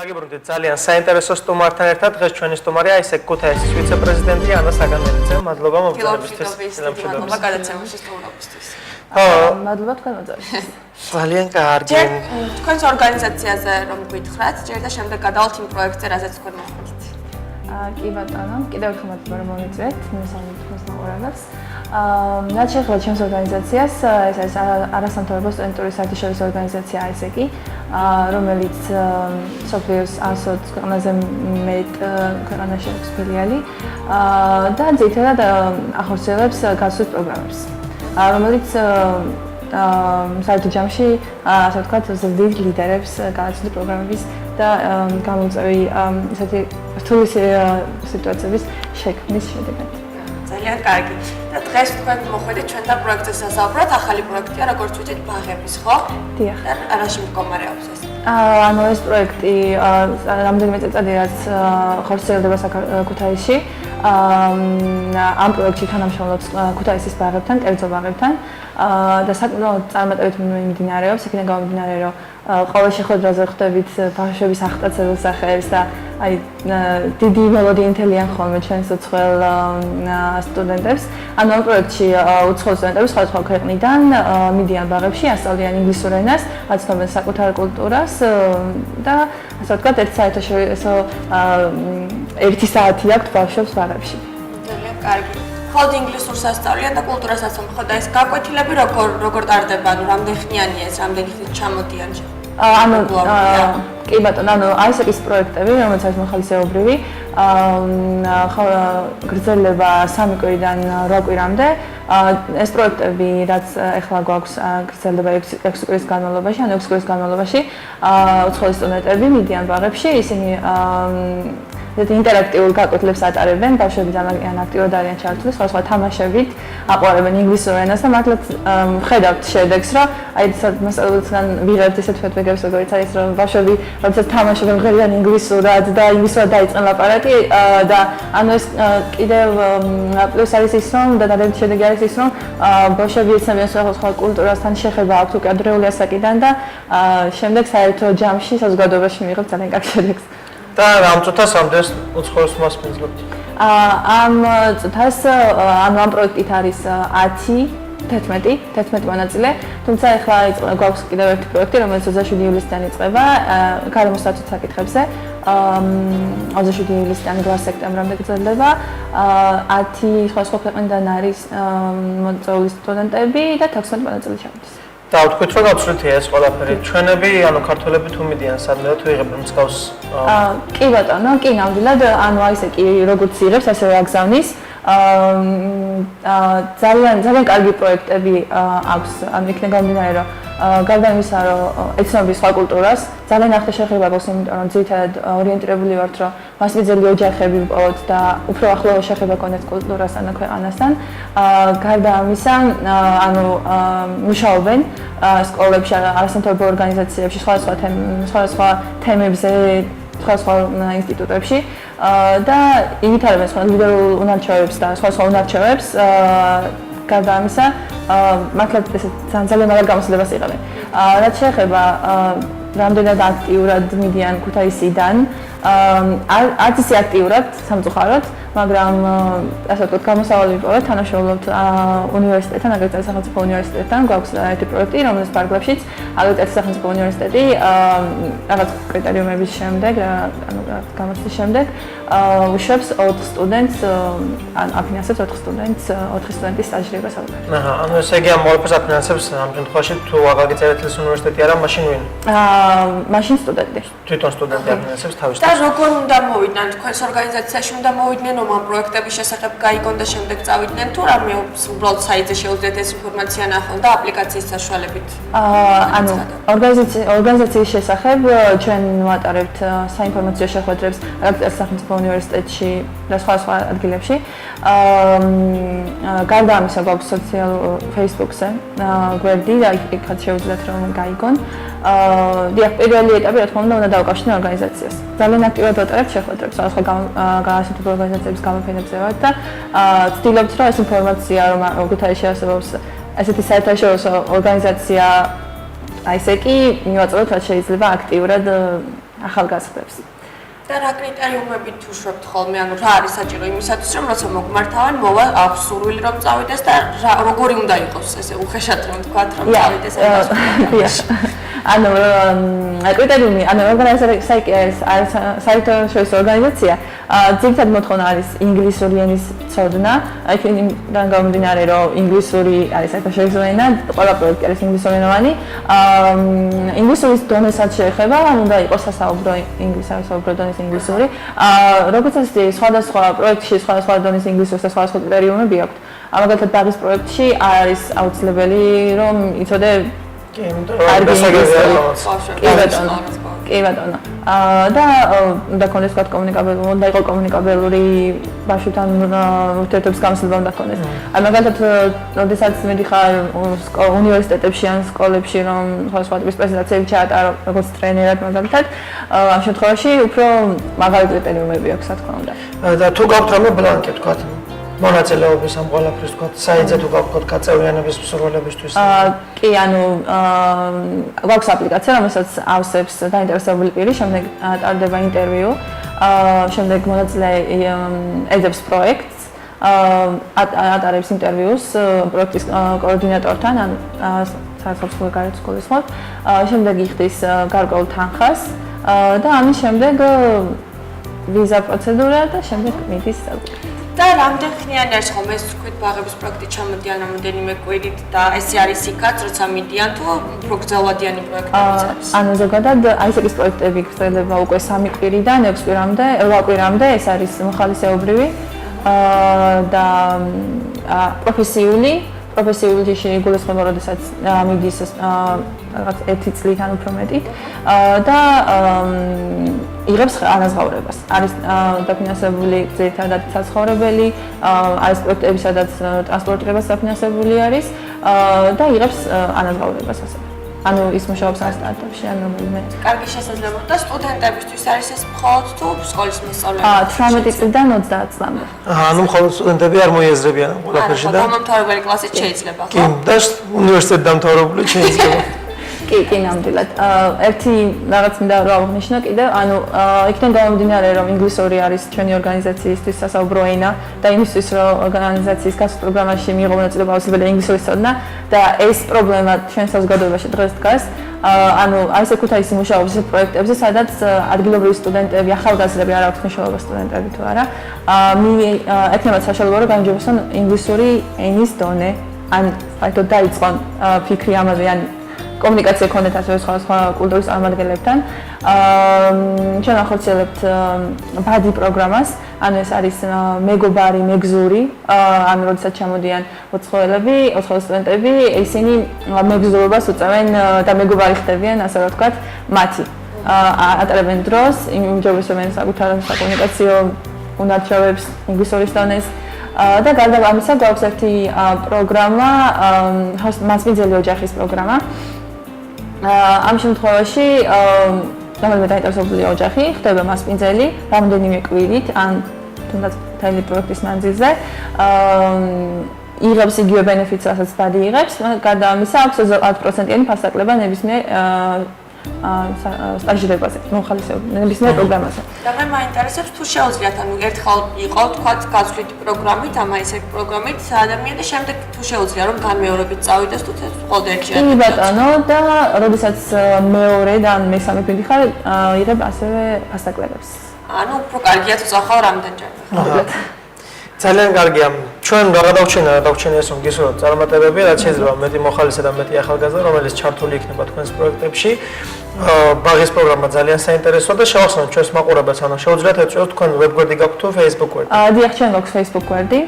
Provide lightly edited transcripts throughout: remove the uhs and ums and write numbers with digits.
გაგიბრუნდით ძალიან საინტერესო სტუმართან ერთად. დღეს ჩვენი სტუმარია ისე ქუთაისის ვიცე-პრეზიდენტი ანა საგანელიძე. მადლობა მოგზაურობისთვის. მადლობა გადაცემაში სტუმრობისთვის. მადლობა თქვენ მოწვევისთვის. ძალიან კარგი. თქვენს ორგანიზაციაზე რომ გითხრათ, ჯერ და შემდეგ გადავალთ იმ პროექტზე, რაზეც თქვენ მოხდით. კი ბატონო, კიდევ ერთხელ მადლობა რომ მომიწვიეთ. მისამით თქვენს მაყურებლებს. რაც შეეხება ჩემს ორგანიზაციას, ეს არის არასამთავრობო სტუდენტური საერთაშორისო ორგანიზაცია AIESEC, რომელიც მსოფლიოს 120 ქვეყანაზე მეტ ქვეყანაში აქვს ფილიალი და ძირითადად ახორციელებს გასვლის პროგრამებს, რომელიც საერთო ჯამში, ასე ვთქვათ, ზრდით ლიდერებს გასვლის პროგრამების და გამოწვევი ესეთი რთული სიტუაციების შექმნის შედეგად. ძალიან კარგი. და დღეს თქვენ მოხვედით ჩვენ და პროექტზე სასაუბრად, ახალი პროექტია, როგორც ვთქვით, ბაღების, ხო? დიახ. და რაში მდგომარეობს ეს? ანუ ეს პროექტი რამდენიმე წელიწადი რაც ხორციელდება ქუთაისში. ამ პროექტში თანამშრომლობს ქუთაისის ბაღებთან, კერძო ბაღებთან და საკმაოდ წარმატებით მიმდინარეობს. იქიდან გამომდინარე, რომ ყოველ შეხვედრაზე ხვდებით ბავშვების აღტაცებულ სახეებს და აი დიდი მელოდი ინტელიან ხოლმე ჩვენს უცხოელ სტუდენტებს. ანუ ამ პროექტში უცხოელ სტუდენტები სხვადასხვა ქვეყნიდან მიდიან ბაღებში, ასწავლიან ინგლისურ ენას, აცნობენ საკუთარ კულტურას და ასე ვთქვათ, ერთ საერთაშორისო 1 საათი აქვთ ბავშვებს ბაღებში. ძალიან კარგი. მხოლოდ ინგლისურს ასწავლიან და კულტურას ასწავლიან. ხო და ეს გაკვეთილები როგორ ტარდება? ანუ რამდენი ხნიანი ეს, რამდენი ხნით ჩამოდიან? ანუ კი ბატონო, ანუ AIESEC-ის პროექტები, რომელიც არის მოხალისეობრივი, გრძელდება 3 კვირიდან 8 კვირამდე. ეს პროექტები, რაც ახლა გვაქვს, გრძელდება 6 კვირის განმავლობაში, ანუ 6 კვირის განმავლობაში უცხოელი სტუდენტები მიდიან ბაღებში, ისინი ინტერაქტიულ გაკვეთილებს ატარებენ, ბავშვები ძალიან აქტიურად არიან ჩართული, სხვადასხვა თამაშებით აყვარებენ ინგლისურ ენას და მართლაც ხედავთ შედეგს, რომ აი მასალისგან ვიღებთ ესეთ ფეთვეგებს, როგორც არის, რომ ბავშვები როდესაც თამაშობენ ღერიან ინგლისურად და ინგლისურად დაიწყენ ლაპარაკი და ანუ ეს კიდევ პლუს არის ის, რომ და დადებითი შედეგი არის ის, რომ ბავშვები ეცნებიან სხვადასხვა კულტურასთან შეხება აქვთ უკვე ადრეული ასაკიდან და შემდეგ საერთო ჯამში საზოგადოებაში მიიღებთ ძალიან კარგ შედეგს. და რამ წუთას ამდენს უცხოელს მასპინძლებთ? ამ წუთას ანუ ამ პროექტით არის 11 მონაწილე, თუმცა ახლა გვაქვს კიდევ ერთი პროექტი, რომელიც 27 ივლისიდან იწყება გარემოსდაცვით საკითხებზე. 27 ივლისიდან 8 სექტემბრამდე გრძელდება. 10 სხვადასხვა ქვეყნიდან არის მოწვეული სტუდენტები და 16 მონაწილე ჩამოდის. და ვთქვით, რომ გაცვლითია ეს ყველაფერი. ჩვენები, ანუ ქართველები თუ მიდიან სადმე თუ იღებენ მსგავს კი ბატონო, კი ნამდვილად, ანუ AIESEC როგორც იღებს, ასევე აგზავნის. ძალიან კარგი პროექტები აქვს, ანუ იქნება გამომდინარე, რომ გარდა იმისა, რომ ეცნობი სხვა კულტურას, ძალიან ახლა შეხება გვაქვს, იმიტომ რომ ძირითადად ორიენტირებული ვართ, რომ მასპინძელი ოჯახები ვყავთ და უფრო ახლო შეხება გქონდეთ კულტურასთან და ქვეყანასთან. გარდა ამისა, ანუ მუშაობენ სკოლებში, არასამთავრობო ორგანიზაციებში, სხვადასხვა თემებზე, სხვადასხვა ინსტიტუტებში და ივითარებენ სხვა ლიდერულ უნარჩვევებს და სხვადასხვა უნარჩვევებს. გარდა ამისა, მართლაც ძალიან მაგარ გამოსვლებას იღებენ. რაც შეეხება რამდენად აქტიურად მიდიან ქუთაისიდან, არც ისე აქტიურად სამწუხაროდ, მაგრამ ასე ვთქვათ, გამოსავალი ვიპოვეთ, თანამშრომლობთ უნივერსიტეტთან, აგრეთვე სახელმწიფო უნივერსიტეტთან, გვაქვს ერთი პროექტი, რომელიც პარკლებში აგრეთვე სახელმწიფო უნივერსიტეტი რაღაც კრიტერიუმების შემდეგ, ანუ გამოცდის შემდეგ უშვებს 4 სტუდენტს, ან აფინანსებს 4 სტუდენტის სტაჟირებას აუგებს. ანუ ესე იგი ამ მოიფას აფინანსებს ამ შემთხვევაში თუ აღაგიწერეთ ეს უნივერსიტეტი არა, მაშინ ვინ? მაშინ სტუდენტი. თვითონ სტუდენტი აფინანსებს თავის. და როგორ უნდა მოვიდნენ თქვენს ორგანიზაციაში უნდა მოვიდნენ რომ ამ პროექტების შესახებ გაიგონ და შემდეგ წავიდნენ თუ რამე უბრალოდ საიტზე შეუძლიათ ეს ინფორმაცია ნახონ და აპლიკაციის საშუალებით? ანუ ორგანიზაციის შესახებ ჩვენ ვატარებთ საინფორმაციო შეხვედრებს სახელმწიფო უნივერსიტეტში და სხვა ადგილებში. გარდა ამისა გვაქვს სოციალურ Facebook-ზე გვერდი და იქაც შეუძლიათ რომ გაიგონ. დიახ, პირველი ეტაპი რა თქმა უნდა დავუკავშირდეთ ორგანიზაციას. ძალიან აქტიურად ვატარებთ შეხვედრებს სხვადასხვა განსაკუთრებულ ორგანიზაციების გამოფენებზე ვართ და ვცდილობთ რომ ეს ინფორმაცია რომ ქუთაისში არსებობს ესეთი საერთაშორისო ორგანიზაცია AIESEC-ი მივაწოდოთ რაც შეიძლება აქტიურად ახალგაზრდებს. და რა კრიტერიუმები თუ შვებთ ხოლმე, ანუ რა არის საჭირო იმისათვის, რომ როცა მოგმართავენ, მოვა აქვს სურვილი რომ წავიდეს და როგორი უნდა იყოს ესე უხეშად რომ თქვათ რომ წავიდეს ეს. ანუ კრიტერიუმი, ანუ საერთაშორისო ორგანიზაცია, ძირითადად მოთხოვნა არის ინგლისური ენის ცოდნა, იქიდან გამომდინარე, რომ ინგლისური არის საერთაშორისო ენა, ყველა პროექტი არის ინგლისურენოვანი. ინგლისურის დონესაც შეეხება, ანუ უნდა იყოს სასაუბრო საუბრო დონის ინგლისური. როგორც წესი, სხვადასხვა პროექტში სხვადასხვა დონის ინგლისურის და სხვადასხვა კრიტერიუმები აქვს. მაგალითად, ბაღის პროექტში არის აუცილებელი, რომ იცოდე კი ბატონო. და უნდა ქონდეს თქვა კომუნიკაბელური, უნდა იყოს კომუნიკაბელური ბავშვთან ურთიერთობის გამოსილება უნდა ქონდეს. აი მაგალითად, როდესაც მიდიხარ უნივერსიტეტებში ან სკოლებში, რომ სხვადასხვა ტიპის პრეზენტაციები ჩაატარო, როგორც ტრენერად მაგალითად, ამ შემთხვევაში უფრო მაღალი კრიტერიუმები აქვს, რა თქმა უნდა. და თუ გაქვთ რამე ბლანკი თქვა მონაწილეობის ამ ყველაფრის თქვა საიტზე თუ გაქვთ გაწევრიანების მსურველებისთვის. კი, ანუ გვაქვს აპლიკაცია, რომელსაც ავსებს დაინტერესებული პირი, შემდეგ ტარდება ინტერვიუ, შემდეგ მონაწილე ეძებს პროექტს, ატარებს ინტერვიუს პროექტის კოორდინატორთან, ან საერთაშორისო გარეთ სკოლის მხოლოდ, შემდეგ იხდის გარკვეულ თანხას და ამის შემდეგ ვიზა პროცედურა და შემდეგ მიდის საუბარი. და რამდენ ხნიანი არის ხოლმე ეს თქვით ბაღების პროექტი ჩამოდიან რამოდენიმე კვირით და ესე არის იქაც როცა მიდიან თუ უფრო გრძელვადიანი პროექტებიც არის? ანუ ზოგადად აისეკის პროექტები გრძელდება უკვე 3 კვირიდან 6 კვირამდე, 8 კვირამდე, ეს არის მოხალისეობრივი და პროფესიულში იგულისხმება, როდესაც მიდის რაღაც 1 წლით ან უფრო მეტით და იღებს ანაზღაურებას. არის დაფინანსებული ძირითადად საცხოვრებელი, არის პროექტები, სადაც ტრანსპორტირებას დაფინანსებული არის და იღებს ანაზღაურებას ასე. ანუ ის მუშაობს ან სტარტაპში, ან რომელიმე. კარგი შესაძლებლობა და სტუდენტებისთვის არის ეს მხოლოდ თუ სკოლის მასწავლებლები? 18 წლიდან 30 წლამდე. ანუ მხოლოდ სტუდენტები არ მოიაზრებიან ყველაფერში და მომთვალებელი კლასით შეიძლება, ხო? კი, და უნივერსიტეტ დამთავრებული შეიძლება. კი, ნამდვილად. ერთი რაღაც მინდა რომ აღნიშნო კიდე, ანუ იქიდან გამომდინარე, რომ ინგლისური არის ჩვენი ორგანიზაციისთვის სასაუბრო ენა და იმისთვის, რომ ორგანიზაციის გასულ პროგრამაში მიიღო მონაწილეობა აუცილებელია ინგლისურის ცოდნა და ეს პრობლემა ჩვენ საზოგადოებაში დღეს დგას. ანუ აი ეს ქუთაისი მუშაობს ეს პროექტებზე, სადაც ადგილობრივი სტუდენტები, ახალგაზრდები არ აქვს მნიშვნელობა სტუდენტები თუ არა. ექნებათ საშუალება რომ განჯობესონ ინგლისური ენის დონე, ან საერთოდ დაიწყონ ფიქრი ამაზე, ან კომუნიკაცია ქონდეთ ასევე სხვა კულტურის წარმომადგენლებთან. ჩვენ ახორციელებთ ბადი პროგრამას, ანუ ეს არის მეგობარი, მეგზური, ანუ როდესაც ჩამოდიან ოცხოელები, ოცხოელი სტუდენტები, ისინი მეგზურობას უწევენ და მეგობარი ხდებიან, ასე რომ ვთქვათ, მათი. ატარებენ დროს, იმჯობესებენ საკუთარ საკომუნიკაციო უნარჩვევებს, ინგლისურის დონეს და გარდა ამისა გვაქვს ერთი პროგრამა, მასპინძელი ოჯახის პროგრამა. ამ შემთხვევაში რომელიმე დაინტერესებული ოჯახი ხდება მასპინძელი რამდენიმე კვირით ან თუნდაც მთელი პროექტის მანძილზე იღებს იგივე ბენეფიტს, რასაც ბადი იღებს. გარდა ამისა აქვს 20%-იანი ფასაკლება ნებისმიერ სტაჟირებაზე, ნებისმიერ პროგრამაზე. და მე მაინტერესებს თუ შეუძლიათ, ანუ ერთხელ იყო თქვათ გაცვლითი პროგრამით, ამაისეკ პროგრამით ადამიანი და შემდეგ თუ შეუძლია რომ განმეორებით წავიდეს თუ მხოლოდ ერთჯერ. კი ბატონო, და როდესაც მეორე და მესამე კვირით ხარ, იღებ ასევე ფასაკლებებს. ანუ უფრო კარგია თუ წახავ რამდენჯერ. ძალიან კარგია. ჩვენ რა გადავჩენია ეს გისურვებთ წარმატებები, რაც შეიძლება მეტი მოხალისე და მეტი ახალგაზრდა, რომელიც ჩართული იქნება თქვენს პროექტებში. ბაღის პროგრამა ძალიან საინტერესოა და შევახსენოთ ჩვენს მაყურებელს, ანუ შეუძლიათ ეწვიოთ თქვენ ვებგვერდი გაქვთ თუ Facebook გვერდი? დიახ, ჩვენ გვაქვს Facebook გვერდი.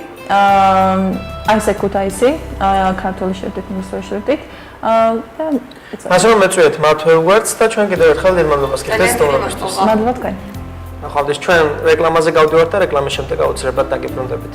აისეკ ქუთაისი, ქართული შრიფტით, ინგლისური შრიფტით. და ასე რომ ეწვიეთ მათ ვებგვერდს და ჩვენ კიდევ ერთხელ მადლობას გიხდით სტუმრობისთვის. მადლობა თქვენ. ნახავთ, ჩვენ რეკლამაზე გავდივართ და რეკლამის შემდეგ აუცილებლად დაგიბრუნდებით.